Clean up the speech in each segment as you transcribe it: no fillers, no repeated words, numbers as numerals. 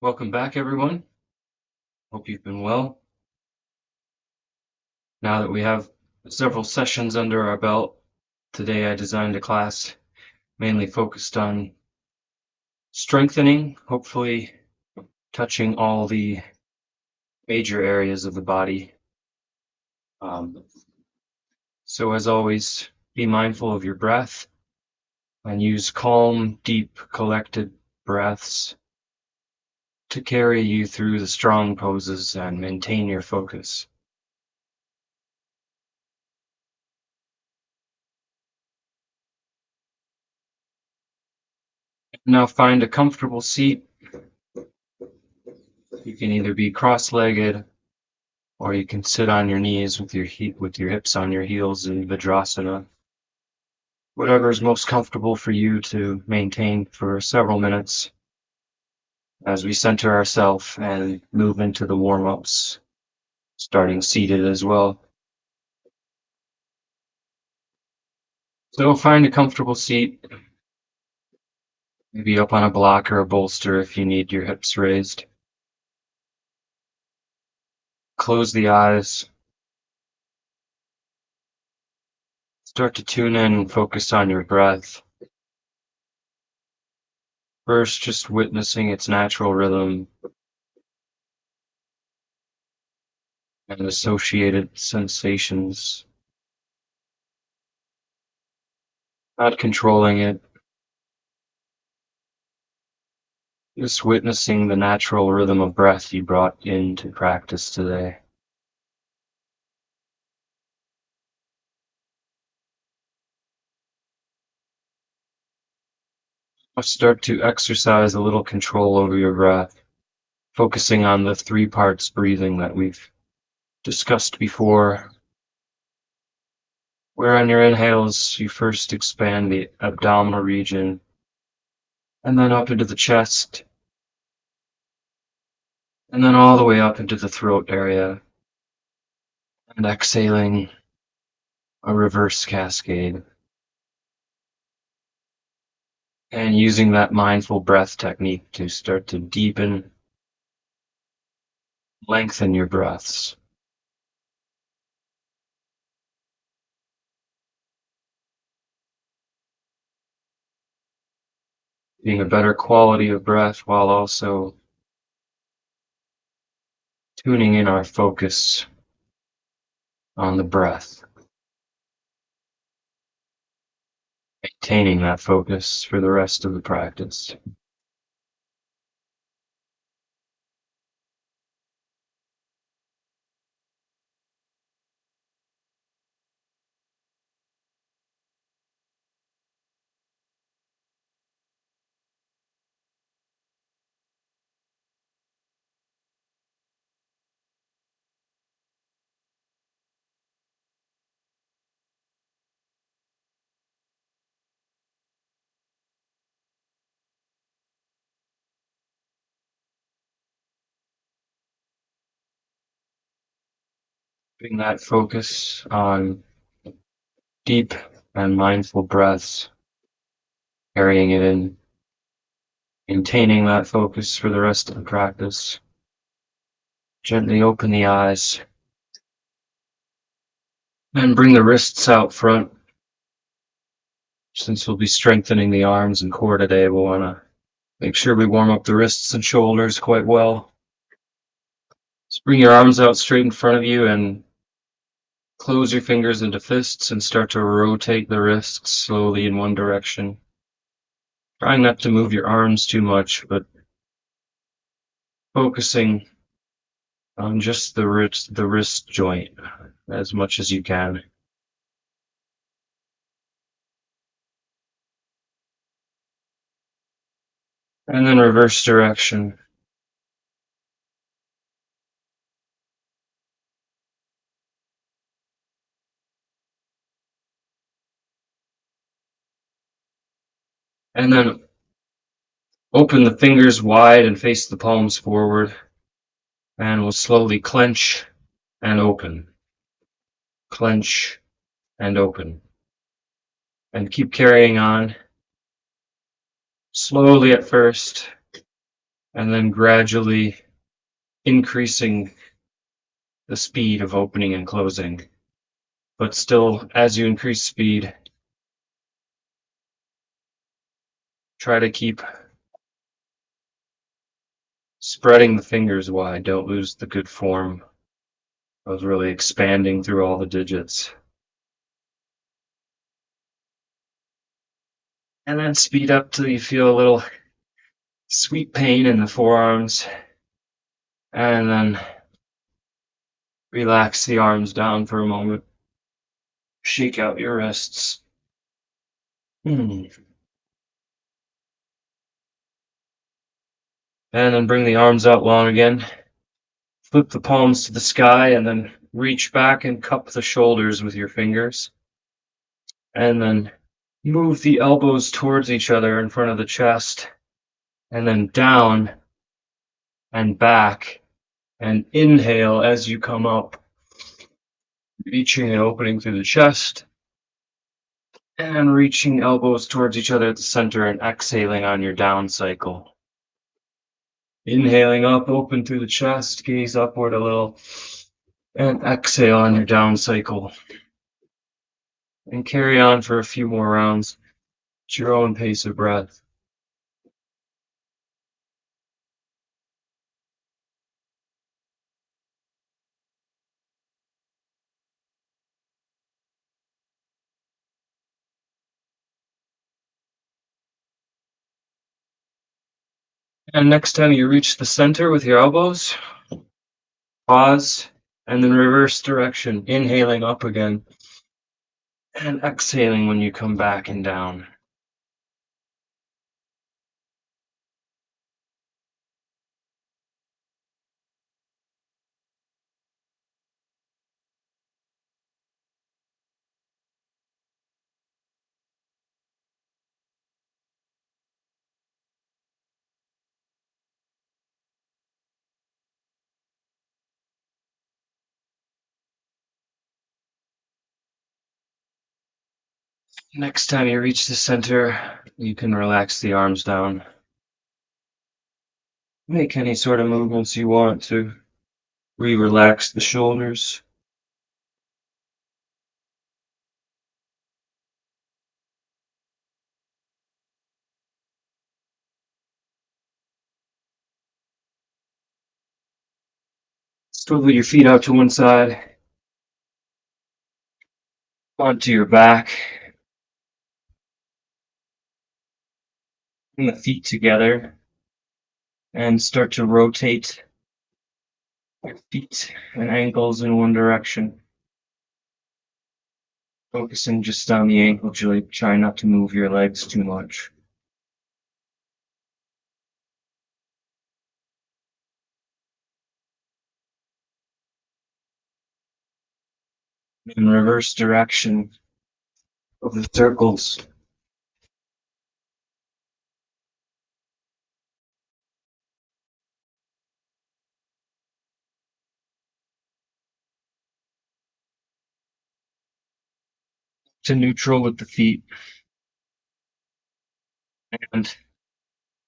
Welcome back, everyone. Hope you've been well. Now that we have several sessions under our belt, today I designed a class mainly focused on strengthening, hopefully touching all the major areas of the body. Um, so, as always, be mindful of your breath and use calm, deep, collected breaths to carry you through the strong poses and maintain your focus. Now find a comfortable seat. You can either be cross-legged or you can sit on your knees with your hips on your heels in Vajrasana. Whatever is most comfortable for you to maintain for several minutes as we center ourselves and move into the warm-ups, starting seated as well. So find a comfortable seat, maybe up on a block or a bolster if you need your hips raised. Close the eyes. Start to tune in and focus on your breath. First, just witnessing its natural rhythm and associated sensations, not controlling it, just witnessing the natural rhythm of breath you brought into practice today. Now start to exercise a little control over your breath, focusing on the three parts breathing that we've discussed before, where on your inhales you first expand the abdominal region and then up into the chest and then all the way up into the throat area, and exhaling a reverse cascade. And using that mindful breath technique to start to deepen, lengthen your breaths. Being a better quality of breath while also tuning in our focus on the breath, maintaining that focus for the rest of the practice. Putting that focus on deep and mindful breaths, carrying it in, maintaining that focus for the rest of the practice. Gently open the eyes and bring the wrists out front. Since we'll be strengthening the arms and core today, we'll want to make sure we warm up the wrists and shoulders quite well. Just bring your arms out straight in front of you and close your fingers into fists and start to rotate the wrists slowly in one direction. Trying not to move your arms too much, but focusing on just the wrist joint as much as you can. And then reverse direction. And then open the fingers wide and face the palms forward. And we'll slowly clench and open. Clench and open. And keep carrying on. Slowly at first, and then gradually increasing the speed of opening and closing. But still, as you increase speed, try to keep spreading the fingers wide. Don't lose the good form of really expanding through all the digits. And then speed up till you feel a little sweet pain in the forearms. And then relax the arms down for a moment. Shake out your wrists. And then bring the arms out long again. Flip the palms to the sky and then reach back and cup the shoulders with your fingers. And then move the elbows towards each other in front of the chest. And then down and back. And inhale as you come up, reaching and opening through the chest. And reaching elbows towards each other at the center and exhaling on your down cycle. Inhaling up, open through the chest, gaze upward a little, and exhale on your down cycle. And carry on for a few more rounds at your own pace of breath. And next time you reach the center with your elbows, pause, and then reverse direction, inhaling up again, and exhaling when you come back and down. Next time you reach the center, you can relax the arms down. Make any sort of movements you want to re-relax the shoulders. Swivel your feet out to one side, onto your back, bring the feet together, and start to rotate your feet and ankles in one direction. Focusing just on the ankle joint, try not to move your legs too much. In reverse direction of the circles. To neutral with the feet. And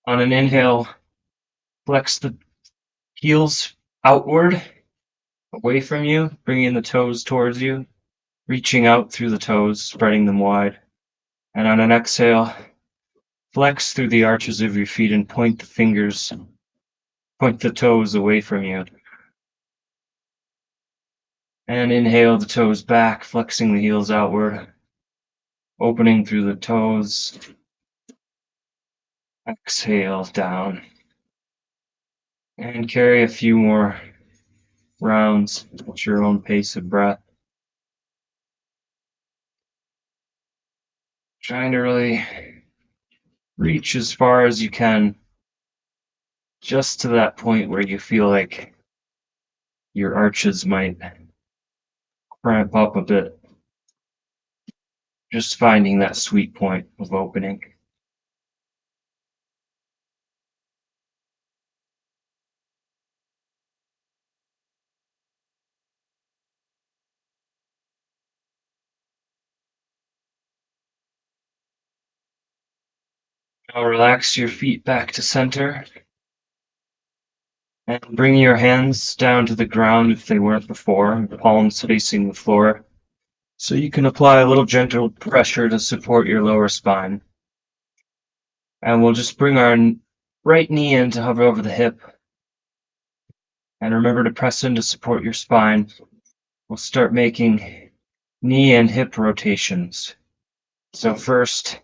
on an inhale, flex the heels outward, away from you, bringing the toes towards you, reaching out through the toes, spreading them wide. And on an exhale, flex through the arches of your feet and point the toes away from you. And inhale the toes back, flexing the heels outward, opening through the toes. Exhale down. And carry a few more rounds at your own pace of breath. Trying to really reach as far as you can, just to that point where you feel like your arches might cramp up a bit. Just finding that sweet point of opening. Now relax your feet back to center. And bring your hands down to the ground if they weren't before, palms facing the floor, so you can apply a little gentle pressure to support your lower spine. And we'll just bring our right knee in to hover over the hip. And remember to press in to support your spine. We'll start making knee and hip rotations. So first,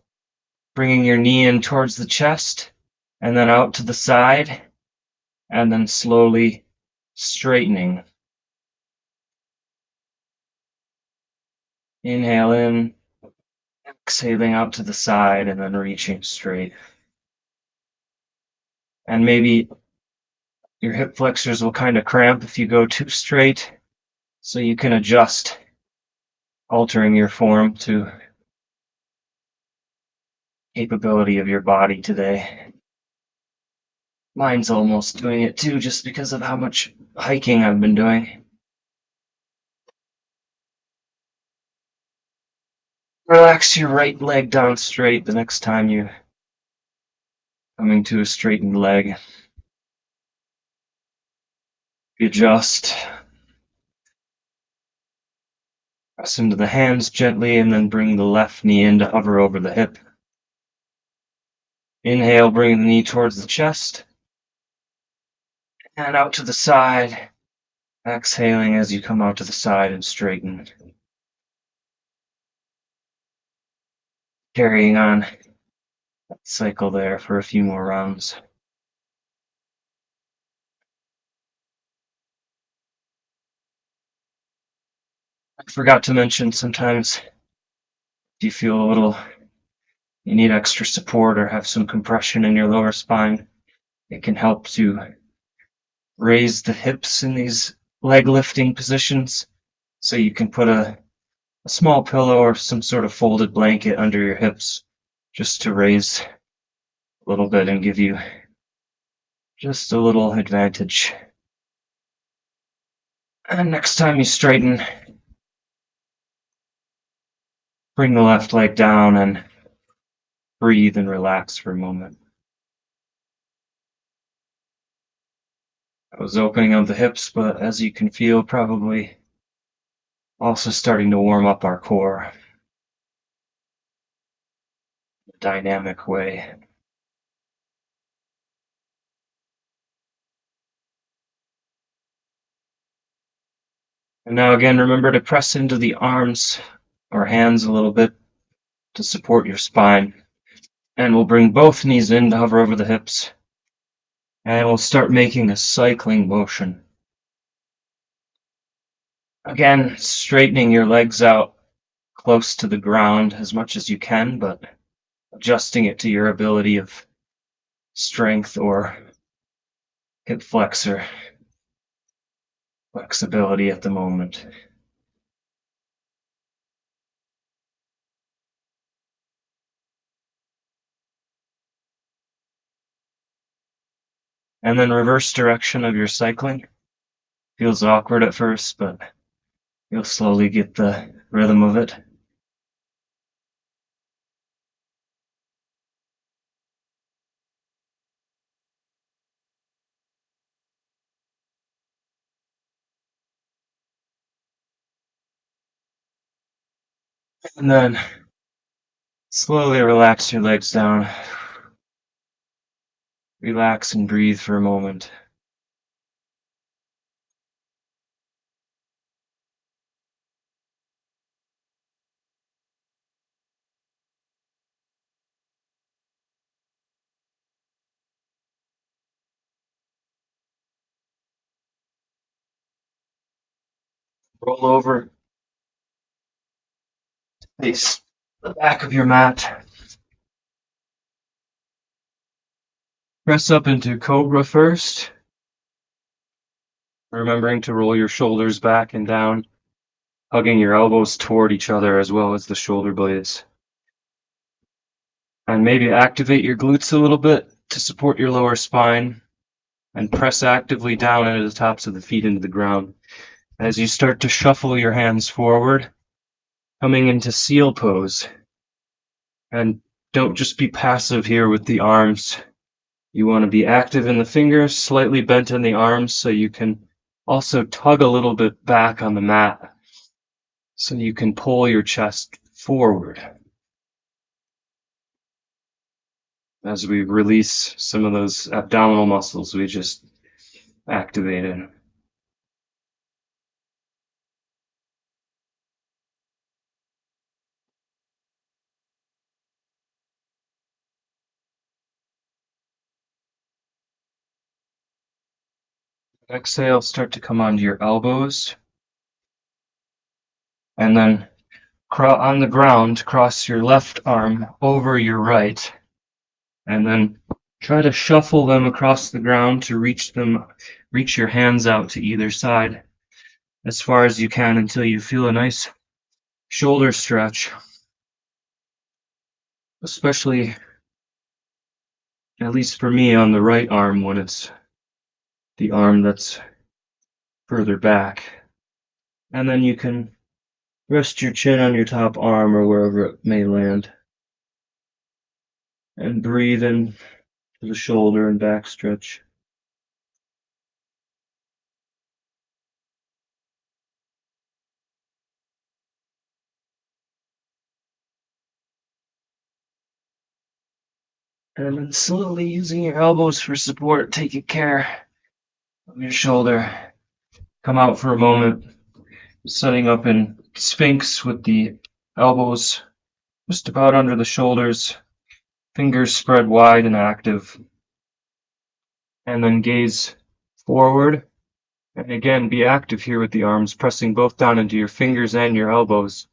bringing your knee in towards the chest, and then out to the side, and then slowly straightening. Inhale in, exhaling out to the side, and then reaching straight. And maybe your hip flexors will kind of cramp if you go too straight, so you can adjust, altering your form to capability of your body today. Mine's almost doing it too, just because of how much hiking I've been doing. Relax your right leg down straight the next time you're coming to a straightened leg. Adjust. Press into the hands gently and then bring the left knee in to hover over the hip. Inhale, bring the knee towards the chest. And out to the side. Exhaling as you come out to the side and straighten. Carrying on that cycle there for a few more rounds. I forgot to mention sometimes if you feel you need extra support or have some compression in your lower spine, it can help to raise the hips in these leg lifting positions. So you can put a small pillow or some sort of folded blanket under your hips just to raise a little bit and give you just a little advantage. And next time you straighten, bring the left leg down and breathe and relax for a moment. I was opening up the hips, but as you can feel, probably also starting to warm up our core in a dynamic way. And now again, remember to press into the arms or hands a little bit to support your spine. And we'll bring both knees in to hover over the hips. And we'll start making a cycling motion. Again, straightening your legs out close to the ground as much as you can, but adjusting it to your ability of strength or hip flexor flexibility at the moment. And then reverse direction of your cycling. Feels awkward at first, but you'll slowly get the rhythm of it. And then slowly relax your legs down. Relax and breathe for a moment. Roll over, face the back of your mat. Press up into Cobra first, remembering to roll your shoulders back and down, hugging your elbows toward each other as well as the shoulder blades. And maybe activate your glutes a little bit to support your lower spine and press actively down into the tops of the feet into the ground. As you start to shuffle your hands forward, coming into seal pose. And don't just be passive here with the arms. You want to be active in the fingers, slightly bent in the arms, so you can also tug a little bit back on the mat so you can pull your chest forward as we release some of those abdominal muscles we just activated. Exhale, start to come onto your elbows, and then on the ground, cross your left arm over your right, and then try to shuffle them across the ground to reach your hands out to either side as far as you can until you feel a nice shoulder stretch, especially, at least for me, on the right arm when it's the arm that's further back. And then you can rest your chin on your top arm or wherever it may land. And breathe in to the shoulder and back stretch. And then slowly using your elbows for support, taking care of your shoulder. Come out for a moment, setting up in Sphinx with the elbows just about under the shoulders, fingers spread wide and active. And then gaze forward. And again, be active here with the arms, pressing both down into your fingers and your elbows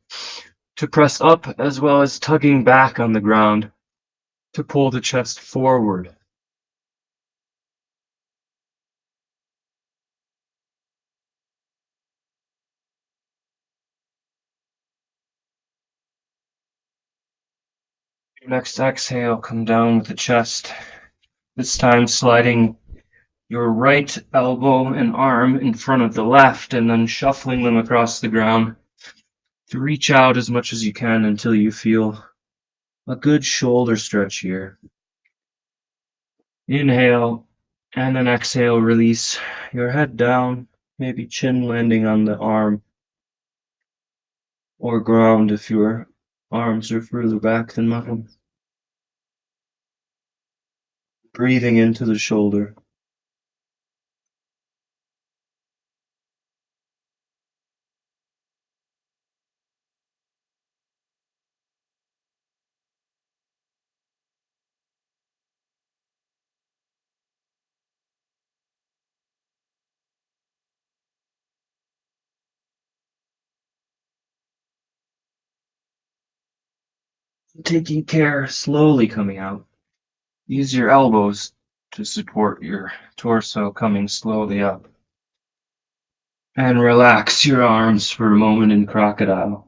to press up as well as tugging back on the ground to pull the chest forward. Your next exhale, come down with the chest, this time sliding your right elbow and arm in front of the left and then shuffling them across the ground to reach out as much as you can until you feel a good shoulder stretch here. Inhale, and then exhale, release your head down, maybe chin landing on the arm or ground if your arms are further back than mine. Breathing into the shoulder. Taking care, slowly coming out. Use your elbows to support your torso, coming slowly up. And relax your arms for a moment in crocodile.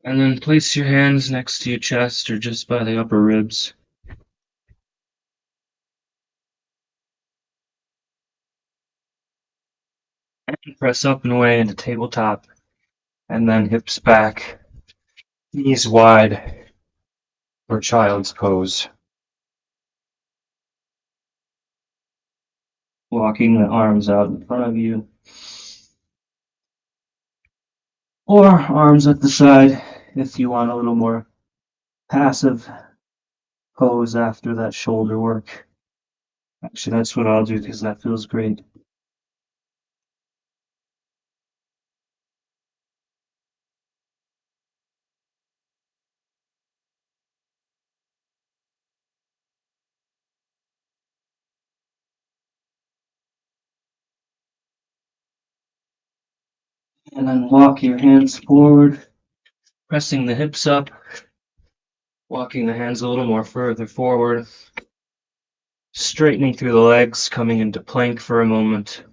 And then place your hands next to your chest or just by the upper ribs. And press up and away into tabletop. And then hips back, knees wide for child's pose. Walking the arms out in front of you. Or arms at the side if you want a little more passive pose after that shoulder work. Actually, that's what I'll do because that feels great. And then walk your hands forward, pressing the hips up, walking the hands a little more further forward, straightening through the legs, coming into plank for a moment.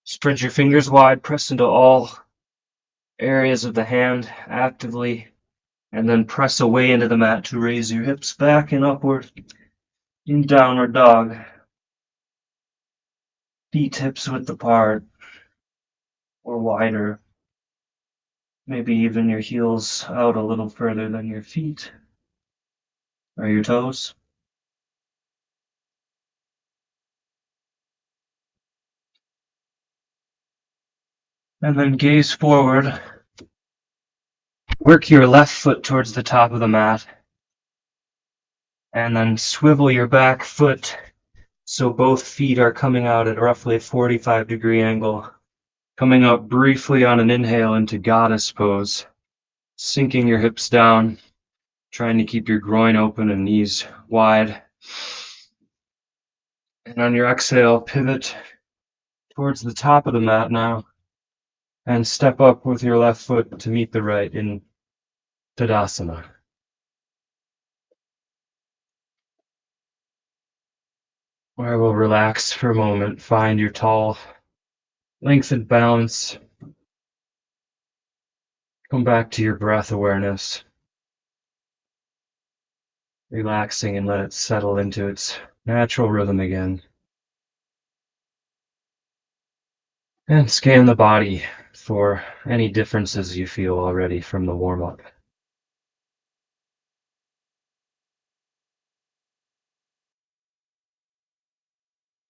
Spread your fingers wide, press into all areas of the hand actively, and then press away into the mat to raise your hips back and upward in downward dog. Feet hips width apart or wider. Maybe even your heels out a little further than your feet or your toes. And then gaze forward. Work your left foot towards the top of the mat. And then swivel your back foot so both feet are coming out at roughly a 45-degree angle. Coming up briefly on an inhale into goddess pose. Sinking your hips down, trying to keep your groin open and knees wide. And on your exhale, pivot towards the top of the mat now. And step up with your left foot to meet the right in Tadasana. Where we'll relax for a moment, find your tall, lengthened balance. Come back to your breath awareness. Relaxing and let it settle into its natural rhythm again. And scan the body for any differences you feel already from the warm-up.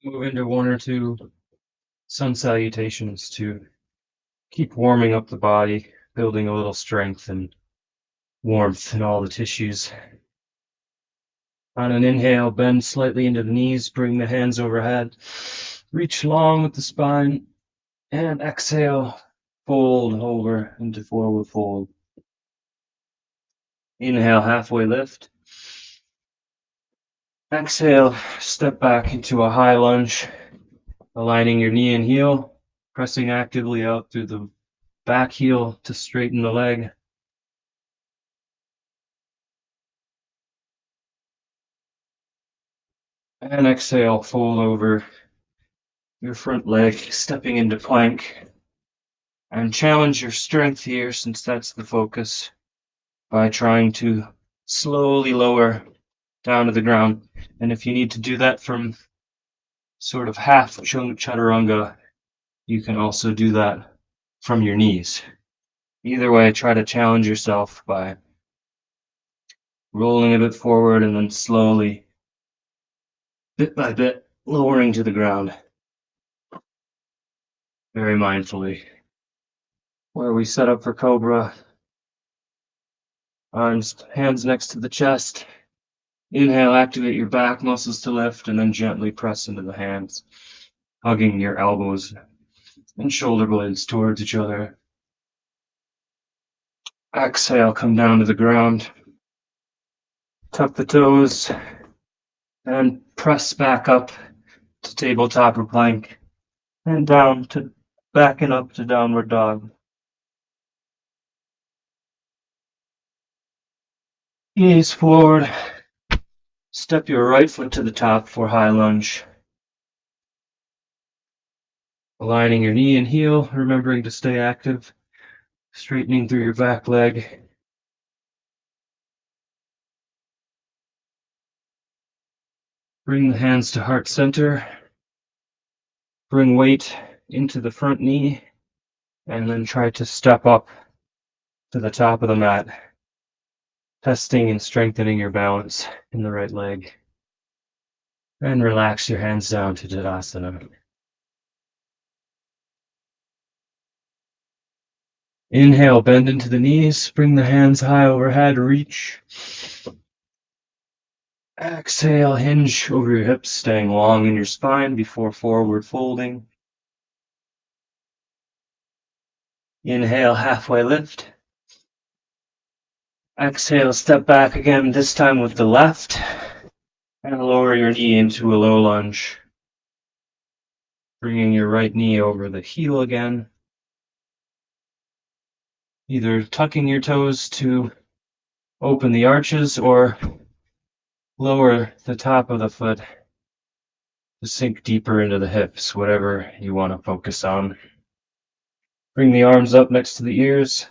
Move into one or two sun salutations to keep warming up the body, building a little strength and warmth in all the tissues. On an inhale, bend slightly into the knees, bring the hands overhead, reach long with the spine, and exhale, fold over into forward fold. Inhale, halfway lift. Exhale, step back into a high lunge, aligning your knee and heel, pressing actively out through the back heel to straighten the leg. And exhale, fold over your front leg, stepping into plank. And challenge your strength here, since that's the focus, by trying to slowly lower down to the ground. And if you need to do that from sort of half chaturanga, you can also do that from your knees. Either way, try to challenge yourself by rolling a bit forward and then slowly, bit by bit, lowering to the ground. Very mindfully. Where we set up for Cobra, arms, hands next to the chest. Inhale, activate your back muscles to lift, and then gently press into the hands, hugging your elbows and shoulder blades towards each other. Exhale, come down to the ground. Tuck the toes and press back up to tabletop or plank, and down to back and up to downward dog. Gaze forward. Step your right foot to the top for high lunge. Aligning your knee and heel, remembering to stay active, straightening through your back leg. Bring the hands to heart center. Bring weight into the front knee, and then try to step up to the top of the mat, testing and strengthening your balance in the right leg. And relax your hands down to Tadasana. Inhale, bend into the knees, bring the hands high overhead, reach. Exhale, hinge over your hips, staying long in your spine before forward folding. Inhale, halfway lift. Exhale, step back again, this time with the left. And lower your knee into a low lunge. Bringing your right knee over the heel again. Either tucking your toes to open the arches or lower the top of the foot to sink deeper into the hips, whatever you want to focus on. Bring the arms up next to the ears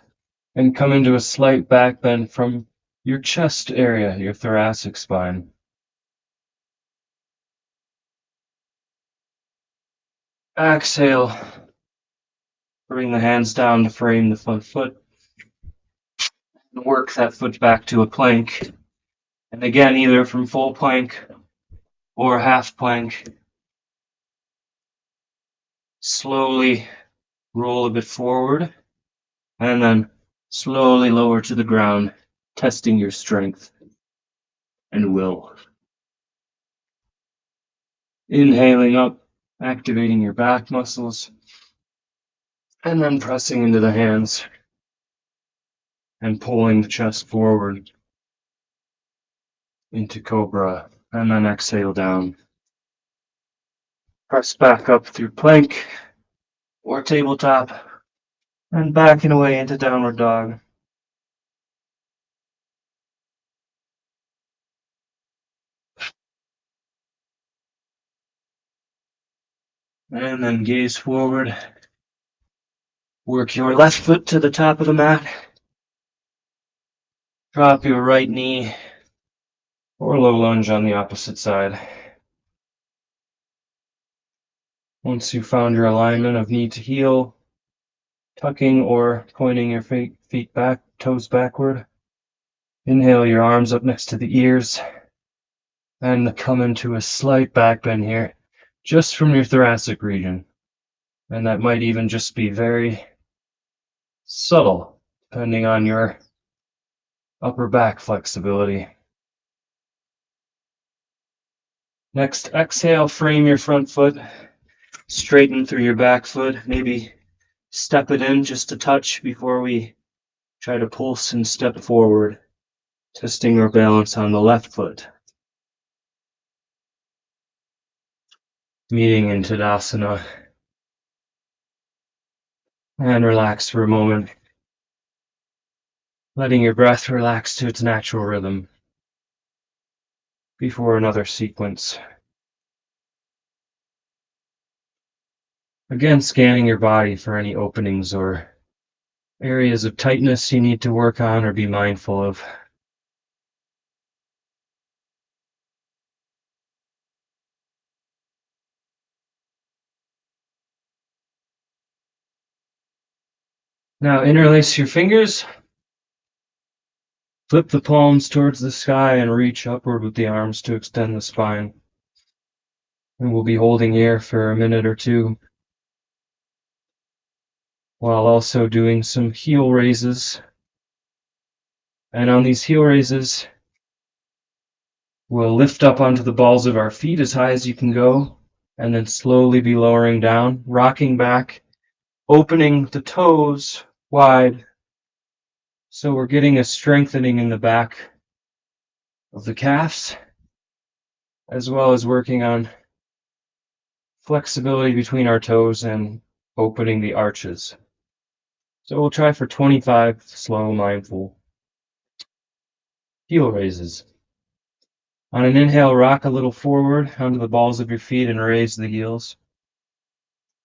and come into a slight back bend from your chest area, your thoracic spine. Exhale. Bring the hands down to frame the front foot. And work that foot back to a plank. And again, either from full plank or half plank. Slowly roll a bit forward and then slowly lower to the ground, testing your strength and will. Inhaling up, activating your back muscles, and then pressing into the hands and pulling the chest forward into cobra, and then exhale down. Press back up through plank or tabletop, and backing away into downward dog. And then gaze forward. Work your left foot to the top of the mat. Drop your right knee or low lunge on the opposite side. Once you've found your alignment of knee to heel, tucking or pointing your feet back, toes backward, inhale your arms up next to the ears and come into a slight back bend here, just from your thoracic region. And that might even just be very subtle, depending on your upper back flexibility. Next, exhale, frame your front foot, straighten through your back foot, maybe step it in just a touch before we try to pulse and step forward, testing our balance on the left foot. Meeting in Tadasana. And relax for a moment, letting your breath relax to its natural rhythm before another sequence. Again, scanning your body for any openings or areas of tightness you need to work on or be mindful of. Now interlace your fingers, flip the palms towards the sky and reach upward with the arms to extend the spine. And we'll be holding here for a minute or two, while also doing some heel raises. And on these heel raises, we'll lift up onto the balls of our feet as high as you can go, and then slowly be lowering down, rocking back, opening the toes wide. So we're getting a strengthening in the back of the calves, as well as working on flexibility between our toes and opening the arches. So we'll try for 25 slow, mindful heel raises. On an inhale, rock a little forward onto the balls of your feet and raise the heels.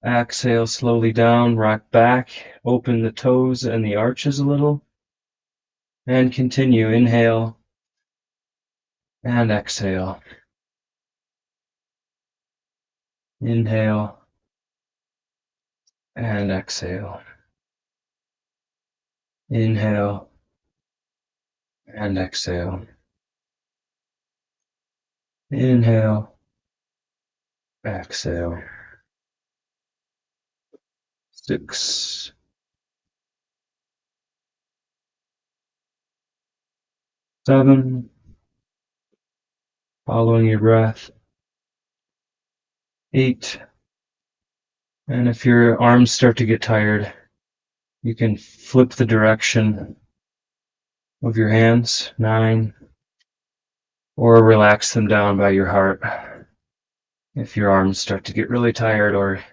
Exhale slowly down, rock back, open the toes and the arches a little. And continue, inhale and exhale. Inhale and exhale. Inhale and exhale. Inhale, exhale. 6, 7, following your breath. 8, and if your arms start to get tired, you can flip the direction of your hands. 9, or relax them down by your heart if your arms start to get really tired or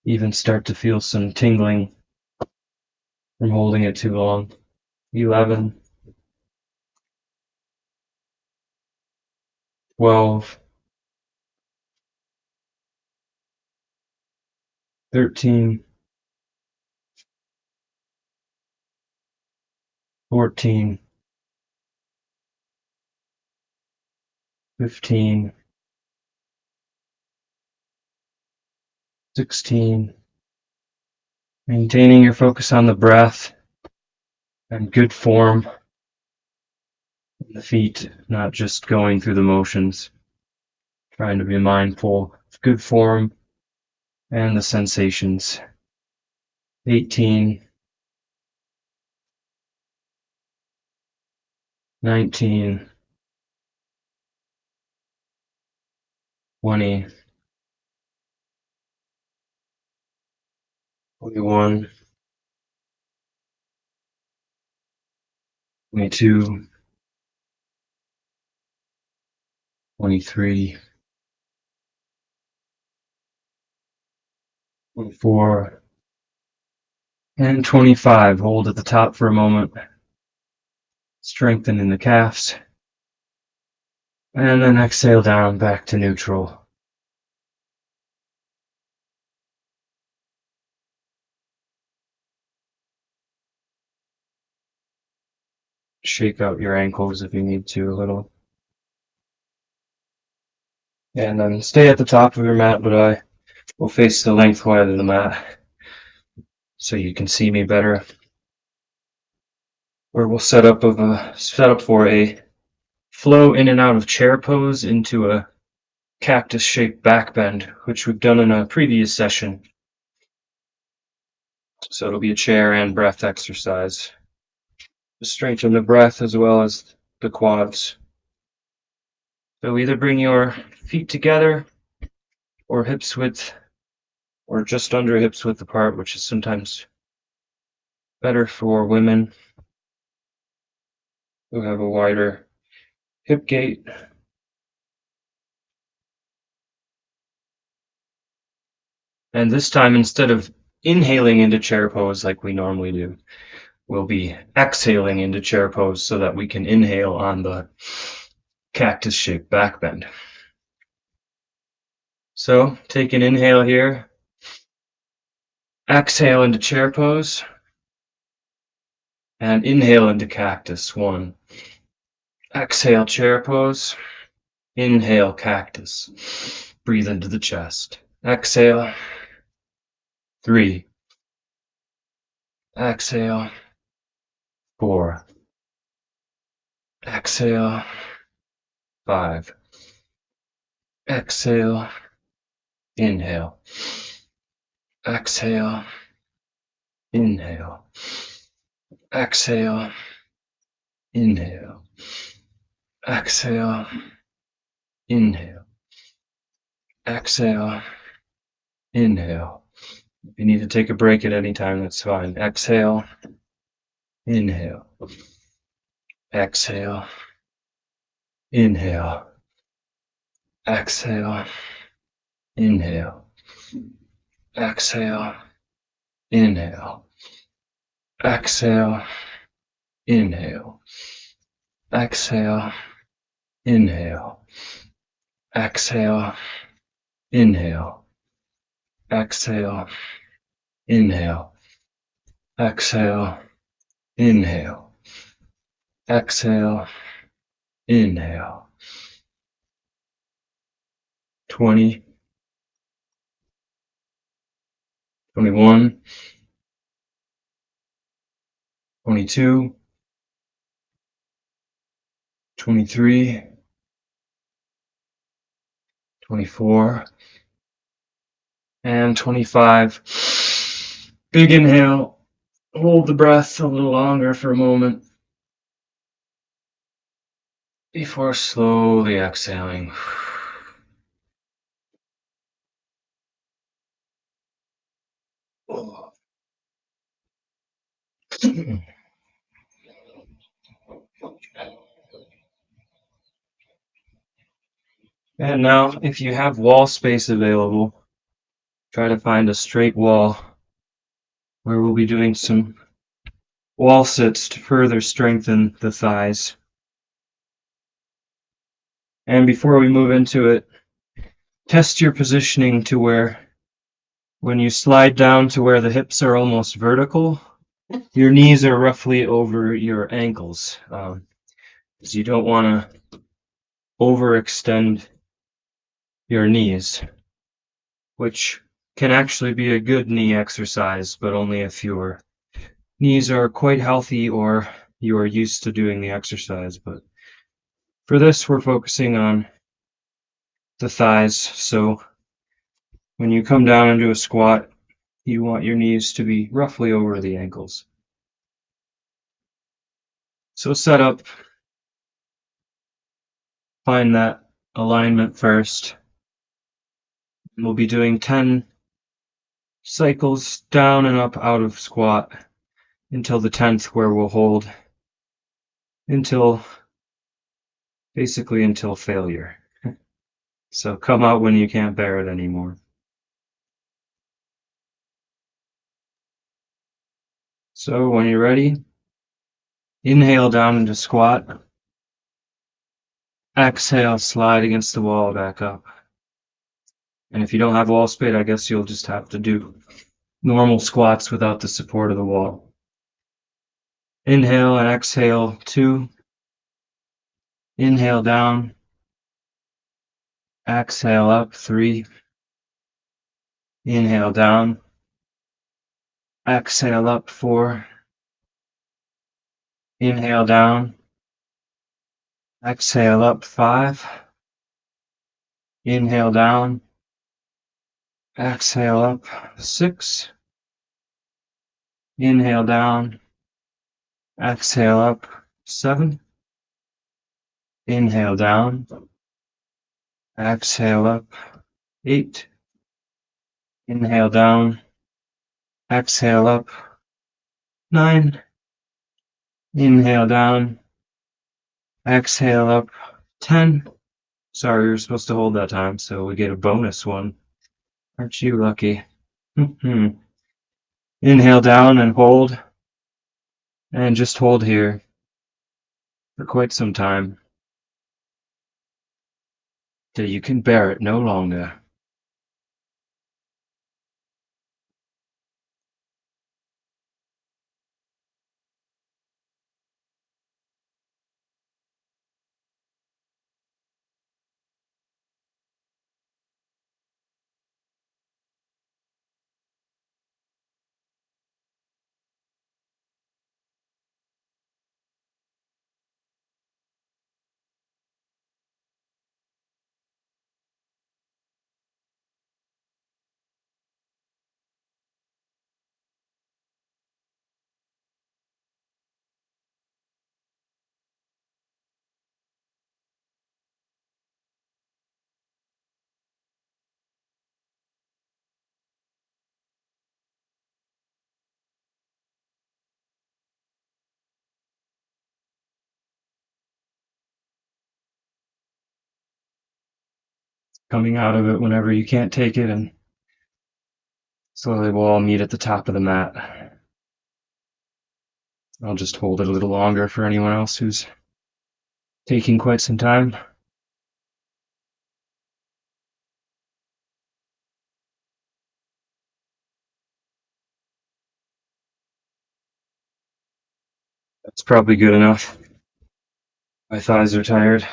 even start to feel some tingling from holding it too long. 11, 12, 13, 14, 15, 16. Maintaining your focus on the breath and good form in the feet, not just going through the motions. Trying to be mindful of good form and the sensations. 18, 19, 20, 21, 22, 23, 24, and 25. Hold at the top for a moment. Strengthen in the calves. And then exhale down back to neutral. Shake out your ankles if you need to a little. And then stay at the top of your mat, but I will face the lengthwise of the mat so you can see me better. Where we'll set up for a flow in and out of chair pose into a cactus-shaped back bend, which we've done in a previous session. So it'll be a chair and breath exercise to strengthen the breath as well as the quads. So either bring your feet together or hips width or just under hips width apart, which is sometimes better for women who have a wider hip gait. And this time, instead of inhaling into chair pose like we normally do, we'll be exhaling into chair pose so that we can inhale on the cactus-shaped back bend. So take an inhale here, exhale into chair pose, and inhale into cactus. 1. Exhale chair pose, inhale cactus. Breathe into the chest. Exhale. 3. Exhale. 4. Exhale. 5. Exhale. Inhale. Exhale. Inhale. Exhale. Inhale. Exhale. Inhale. Exhale. Inhale. If you need to take a break at any time, that's fine. Exhale. Inhale. Exhale. Inhale. Exhale. Inhale. Exhale. Inhale. Exhale. Inhale. Exhale. Inhale. Exhale. Inhale. Exhale. Inhale. Exhale. Inhale. Exhale. Inhale. 20. 21. 22. 23. 24. And 25. Big inhale. Hold the breath a little longer for a moment before slowly exhaling. And now, if you have wall space available, try to find a straight wall where we'll be doing some wall sits to further strengthen the thighs. And before we move into it, test your positioning to where When you slide down to where the hips are almost vertical, your knees are roughly over your ankles. Because you don't want to overextend your knees, which can actually be a good knee exercise, but only if your knees are quite healthy or you are used to doing the exercise. But for this, we're focusing on the thighs. So when you come down into a squat, you want your knees to be roughly over the ankles. So set up, find that alignment first. We'll be doing 10 cycles down and up out of squat until the 10th, where we'll hold until basically until failure. So come out when you can't bear it anymore. So when you're ready, inhale down into squat. Exhale, slide against the wall back up. And if you don't have wall space, I guess you'll just have to do normal squats without the support of the wall. Inhale and exhale, 2. Inhale down. Exhale up, 3. Inhale down. Exhale up, 4. Inhale down. Exhale up, 5. Inhale down. Exhale up, 6. Inhale down. Exhale up, 7. Inhale down. Exhale up, 8. Inhale down. Exhale up, 9. Inhale down. Exhale up, 10. Sorry, you're supposed to hold that time, so we get a bonus one. Aren't you lucky? Inhale down and hold. And just hold here for quite some time till you can bear it no longer. Coming out of it whenever you can't take it, and slowly we'll all meet at the top of the mat. I'll just hold it a little longer for anyone else who's taking quite some time. That's probably good enough. My thighs are tired.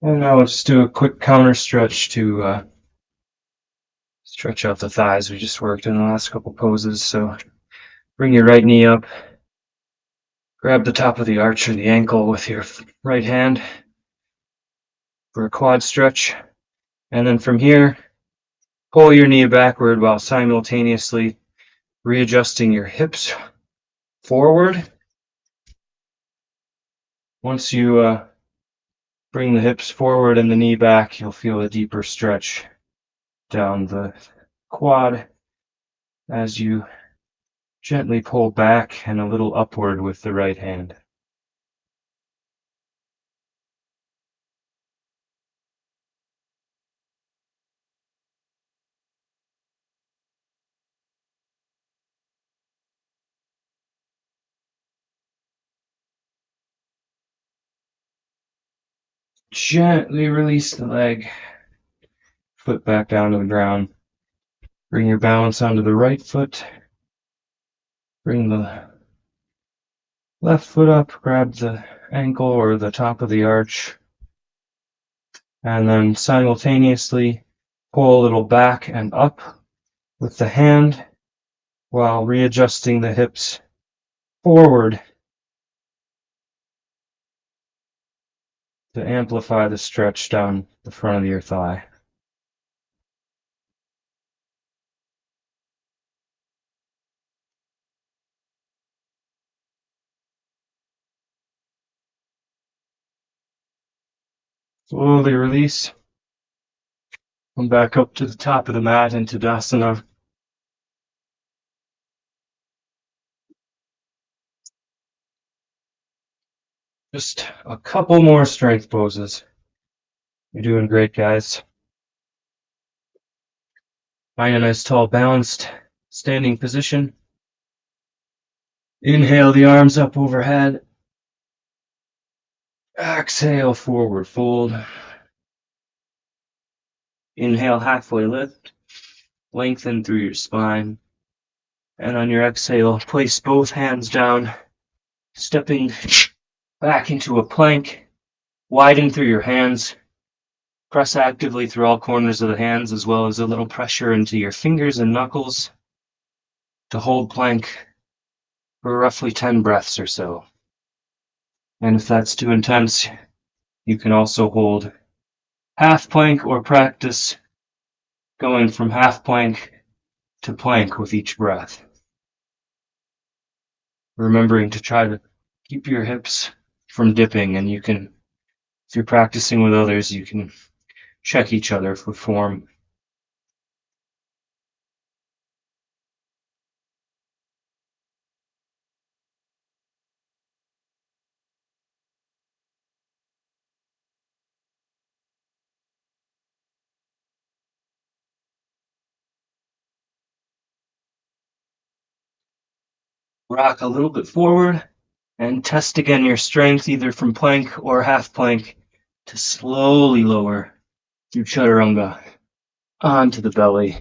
And now let's do a quick counter stretch to stretch out the thighs we just worked in the last couple poses. So bring your right knee up, grab the top of the arch or the ankle with your right hand for a quad stretch. And then from here, pull your knee backward while simultaneously readjusting your hips forward. Once you bring the hips forward and the knee back, you'll feel a deeper stretch down the quad as you gently pull back and a little upward with the right hand. Gently release the leg, foot back down to the ground. Bring your balance onto the right foot. Bring the left foot up, grab the ankle or the top of the arch, and then simultaneously pull a little back and up with the hand while readjusting the hips forward to amplify the stretch down the front of your thigh. Slowly release. Come back up to the top of the mat into Asana. Just a couple more strength poses. You're doing great, guys. Find a nice, tall, balanced standing position. Inhale the arms up overhead. Exhale, forward fold. Inhale, halfway lift. Lengthen through your spine. And on your exhale, place both hands down, stepping back into a plank. Widen through your hands. Press actively through all corners of the hands, as well as a little pressure into your fingers and knuckles to hold plank for roughly 10 breaths or so. And if that's too intense, you can also hold half plank or practice going from half plank to plank with each breath. Remembering to try to keep your hips from dipping, and you can, if you're practicing with others, you can check each other for form. Rock a little bit forward and test again your strength, either from plank or half plank, to slowly lower through chaturanga onto the belly.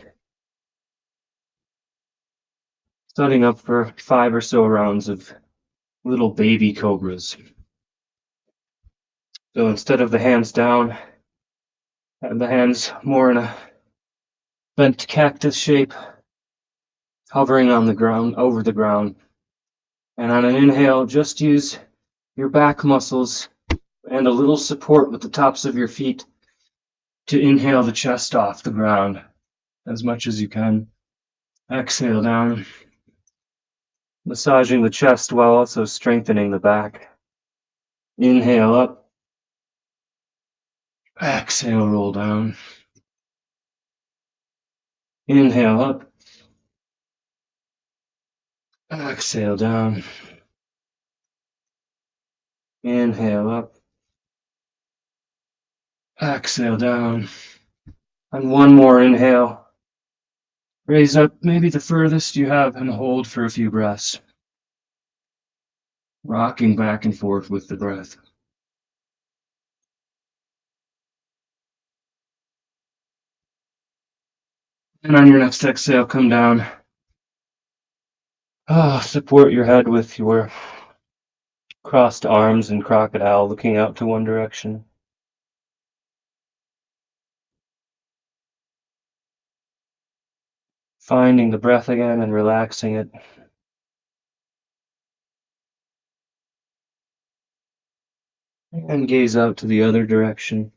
Setting up for 5 or so rounds of little baby cobras. So instead of the hands down, have the hands more in a bent cactus shape, hovering on the ground, over the ground. And on an inhale, just use your back muscles and a little support with the tops of your feet to inhale the chest off the ground as much as you can. Exhale down, massaging the chest while also strengthening the back. Inhale up. Exhale, roll down. Inhale up. Exhale down. Inhale up. Exhale down. And one more inhale. Raise up maybe the furthest you have and hold for a few breaths. Rocking back and forth with the breath. And on your next exhale, come down. Support your head with your crossed arms and crocodile, looking out to one direction. Finding the breath again and relaxing it. And gaze out to the other direction.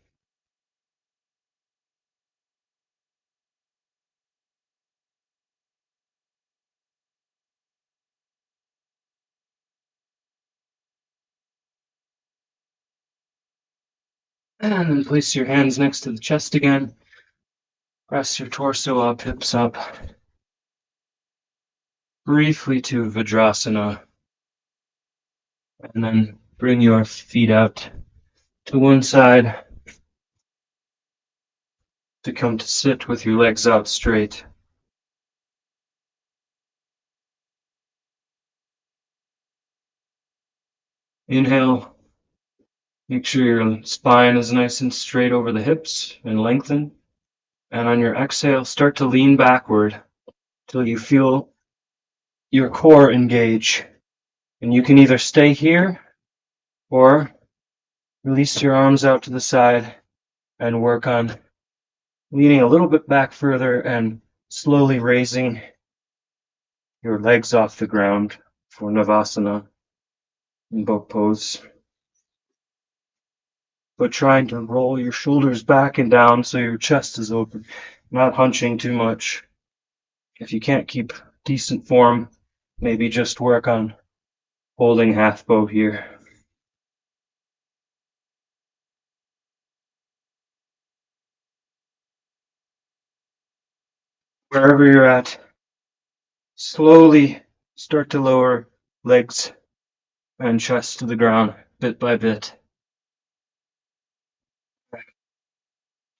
And then place your hands next to the chest again. Press your torso up, hips up. Briefly to Vajrasana. And then bring your feet out to one side to come to sit with your legs out straight. Inhale, Make sure your spine is nice and straight over the hips and lengthen. And on your exhale, start to lean backward till you feel your core engage. And you can either stay here or release your arms out to the side and work on leaning a little bit back further and slowly raising your legs off the ground for Navasana in boat pose. But trying to roll your shoulders back and down so your chest is open, not hunching too much. If you can't keep decent form, maybe just work on holding half boat here. Wherever you're at, slowly start to lower legs and chest to the ground bit by bit.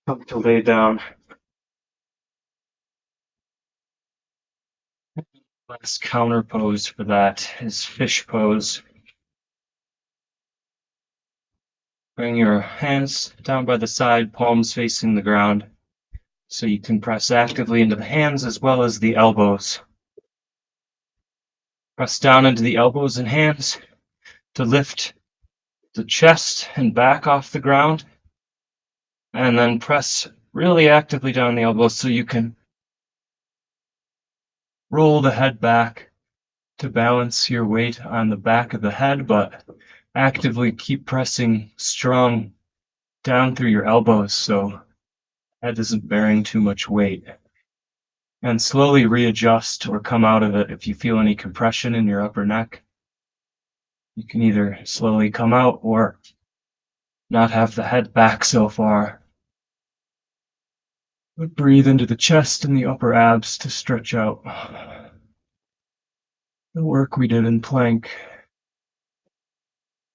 Come to lay down. Last counter pose for that is fish pose. Bring your hands down by the side, palms facing the ground, so you can press actively into the hands as well as the elbows. Press down into the elbows and hands to lift the chest and back off the ground, and then press really actively down the elbows so you can roll the head back to balance your weight on the back of the head, but actively keep pressing strong down through your elbows so head isn't bearing too much weight. And slowly readjust or come out of it if you feel any compression in your upper neck. You can either slowly come out or not have the head back so far. But breathe into the chest and the upper abs to stretch out the work we did in plank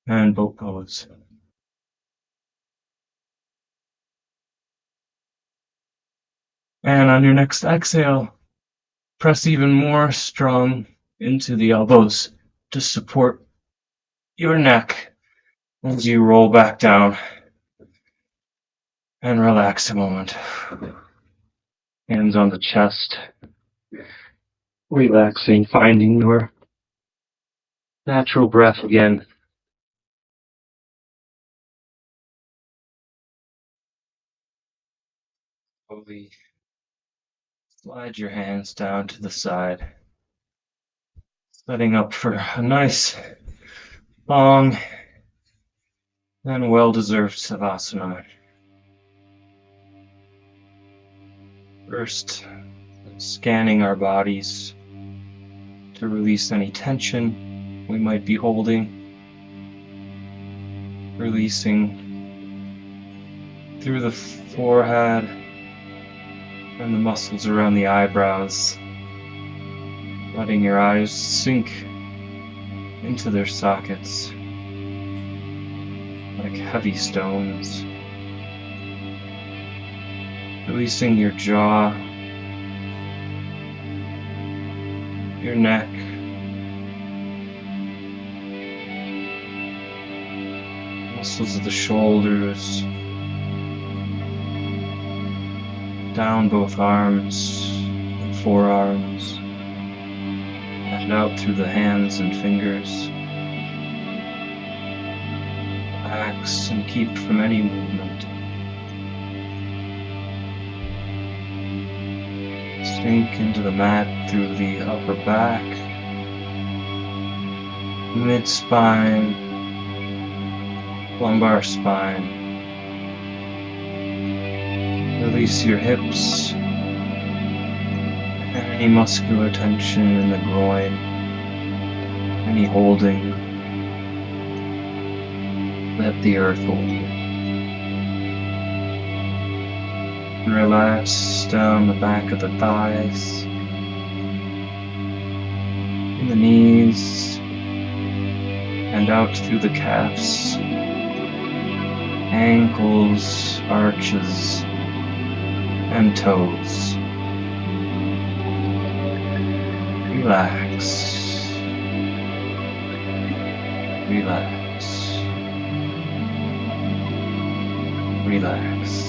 and boat pose. And on your next exhale, press even more strong into the elbows to support your neck as you roll back down and relax a moment. Hands on the chest, relaxing, finding your natural breath again. Slowly slide your hands down to the side, setting up for a nice, long, and well-deserved Savasana. First, scanning our bodies to release any tension we might be holding, releasing through the forehead and the muscles around the eyebrows, letting your eyes sink into their sockets like heavy stones, releasing your jaw, your neck, muscles of the shoulders, down both arms and forearms, and out through the hands and fingers. Relax and keep from any movement. Sink into the mat through the upper back, mid-spine, lumbar spine. Release your hips and any muscular tension in the groin, any holding. Let the earth hold you. And relax down the back of the thighs, in the knees, and out through the calves, ankles, arches, and toes. Relax. Relax. relax.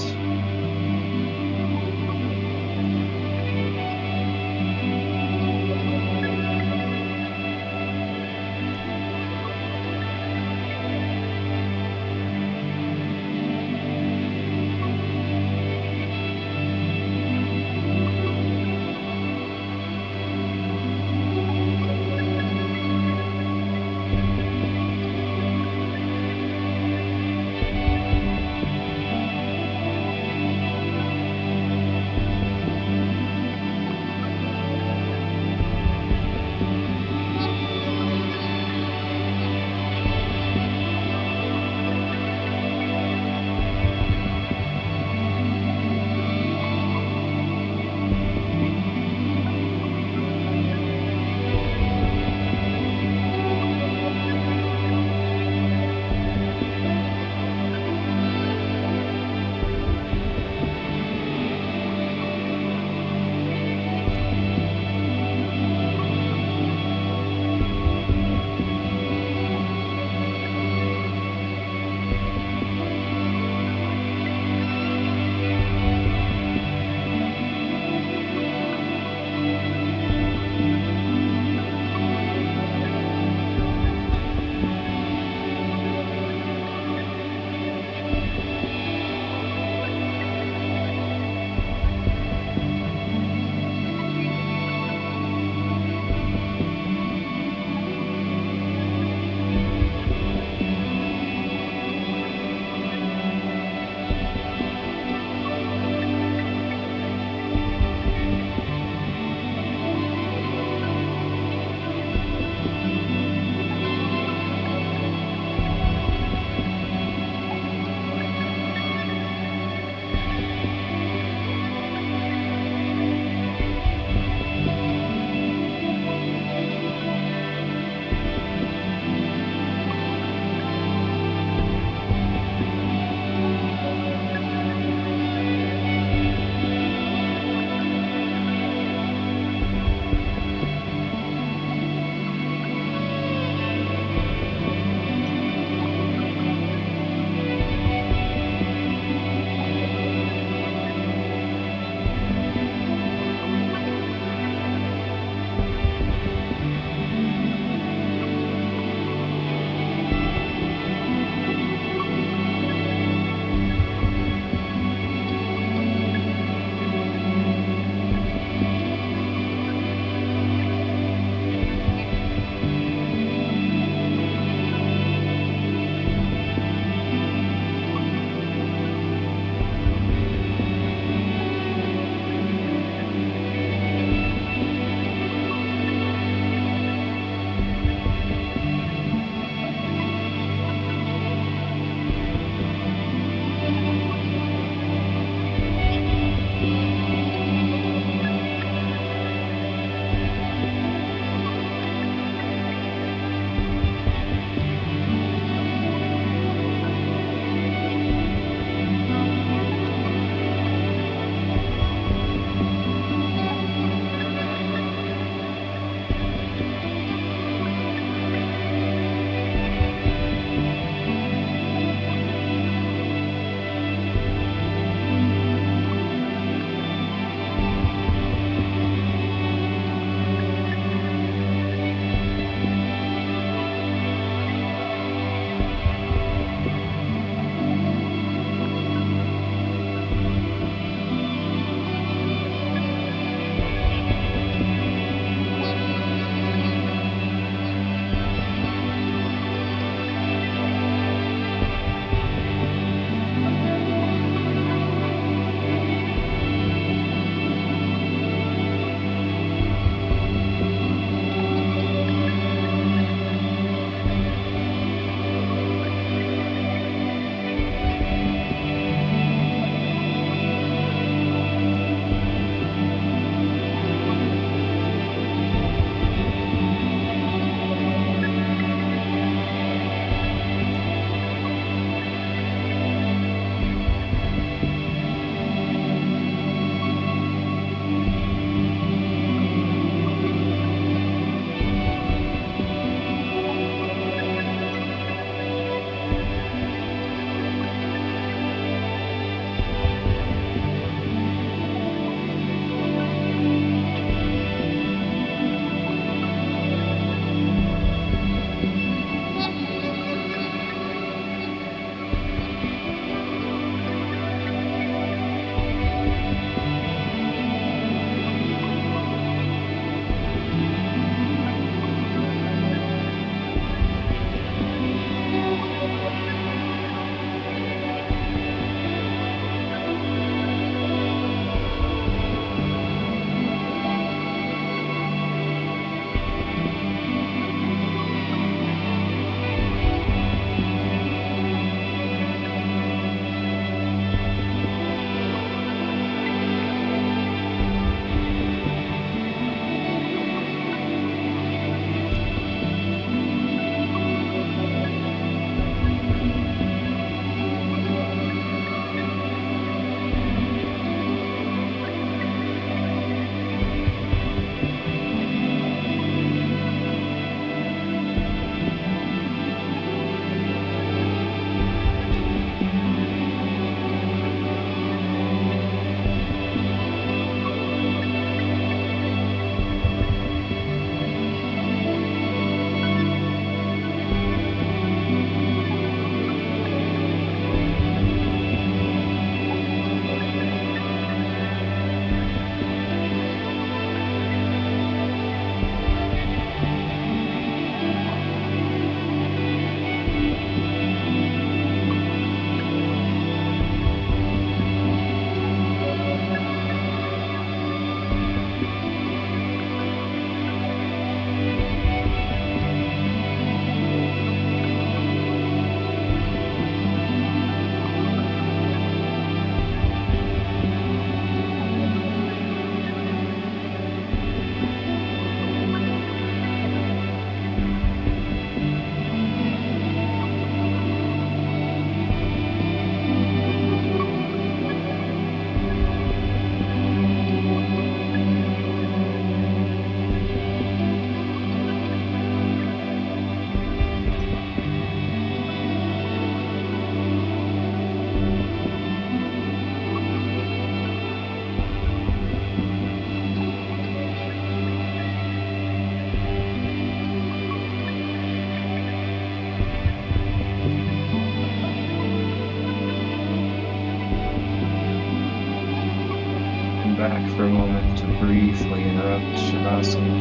back for a moment to briefly interrupt Shavasana.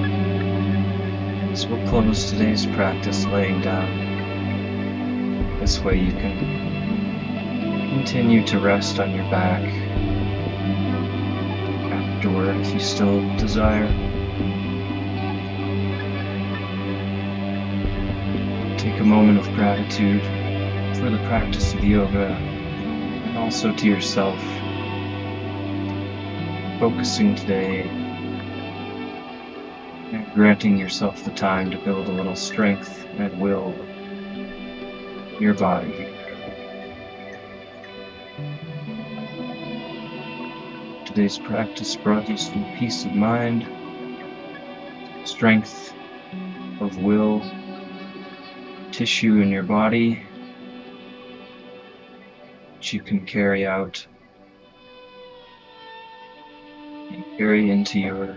So we'll close today's practice laying down. This way you can continue to rest on your back afterward if you still desire. Take a moment of gratitude for the practice of yoga and also to yourself, focusing today and granting yourself the time to build a little strength and will in your body. Today's practice brought you some peace of mind, strength of will, tissue in your body that you can carry out and carry into your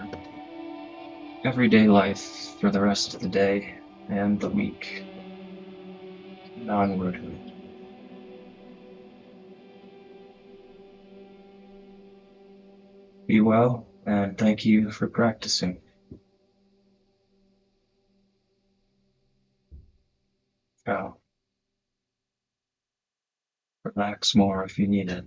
everyday life for the rest of the day and the week and onward. Be well, and thank you for practicing. Relax more if you need it.